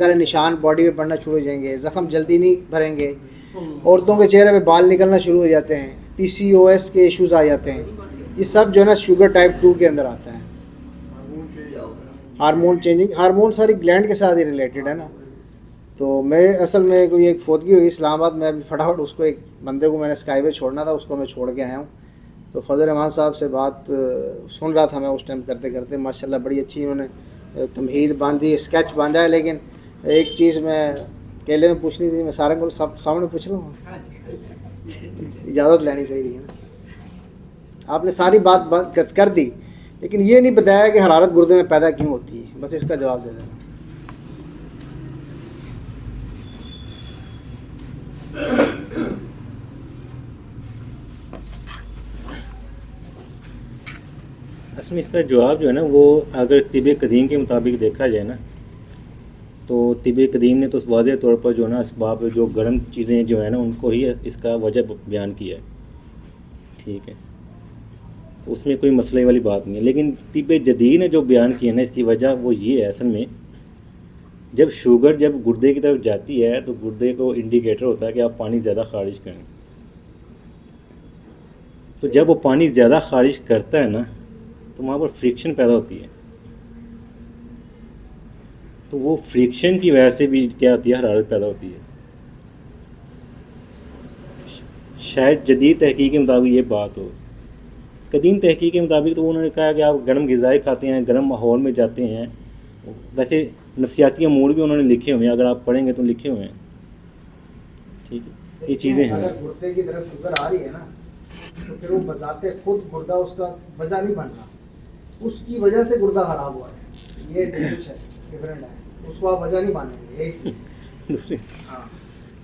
काले निशान बॉडी पे पड़ना शुरू हो जाएंगे, ज़ख़म जल्दी नहीं भरेंगे, औरतों के चेहरे पे बाल निकलना शुरू हो जाते हैं, PCOS के इश्यूज़ आ जाते हैं। ये सब जो है ना शुगर टाइप 2 के अंदर आता है। हार्मोन चेंजिंग, हार्मोन सारी ग्लैंड के साथ ही रिलेटेड है ना। तो मैं असल में कोई एक फ़ौतगी हुई इस्लामाबाद में, अभी फटाफट उसको एक बंदे को मैंने स्काईवे छोड़ना था, उसको मैं छोड़ के आया हूँ। तो फजल रहमान साहब से बात सुन रहा था मैं उस टाइम करते करते, माशाल्लाह बड़ी अच्छी उन्होंने तमहीद बांधी, स्केच बांधा है। लेकिन एक चीज़ मैं अकेले में पूछनी थी, मैं सारे को सब सामने पूछ लूँ? इजाज़त लेनी चाहिए ना। आपने सारी बात कर दी, लेकिन ये नहीं बताया कि हरारत गुर्दे में पैदा क्यों होती है। बस इसका जवाब दे देना। असल में इसका जवाब जो है ना, वो अगर तिब कदीम के मुताबिक देखा जाए ना, तो तिब कदीम ने तो वाज़ेह तौर पर जो है ना इसबाब जो गर्म चीज़ें जो है ना उनको ही इसका वजह बयान किया है, ठीक है, उसमें कोई मसले वाली बात नहीं है। लेकिन तिब जदीद ने जो बयान किया ना इसकी वजह वो ये है, असल में जब शुगर जब गुर्दे की तरफ जाती है तो गुर्दे को इंडिकेटर होता है कि आप पानी ज़्यादा खारिज करें। तो जब वो पानी ज़्यादा खारिज करता है ना तो वहाँ पर फ्रिक्शन पैदा होती है। तो वो फ्रिक्शन की वजह से भी क्या होती है, हरारत पैदा होती है। शायद जदीद तहकीक के मुताबिक ये बात हो। कदीम तहकीक के मुताबिक तो उन्होंने कहा कि आप गर्म ग़िज़ाएँ खाते हैं, गर्म माहौल में जाते हैं। वैसे नफ्सियाती अमूर भी उन्होंने लिखे हुए हैं, अगर आप पढ़ेंगे तो लिखे हुए हैं, ठीक है, ये चीज़ें हैं। अगर गुर्दे की तरफ शुगर आ रही है ना, तो फिर वो बजाते खुद गुर्दा उसका वजह नहीं बन रहा, उसकी वजह से गुर्दा खराब हुआ है। ये डिफरेंट है, उसको आप वजह नहीं मानेंगे। एक चीज़ दूसरी,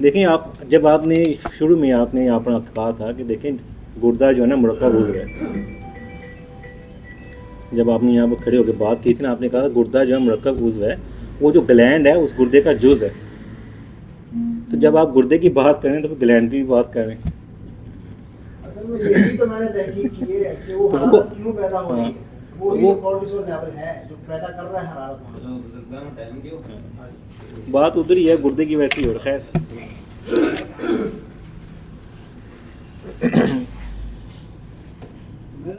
देखें आप जब आपने शुरू में आपने यहाँ पर कहा था कि देखें गुर्दा जो है ना मुरक्कब उज़्व है। जब आपने यहाँ पर खड़े होकर बात की थी ना, आपने कहा गुर्दा जो है मुरक्कब उज़्व है, वो जो ग्लैंड है उस गुर्दे का जुज़ है। तो जब आप गुर्दे की बात करें तो फिर ग्लैंड की भी बात करें। असल में यही तो मैंने तहकीक की है कि वो तो हरारत क्यों पैदा हो रही है, वो कोर्टिसोल लेवल है जो पैदा कर रहा है हरारत। बात उधर ही है, गुर्दे की वैसी हो। खैर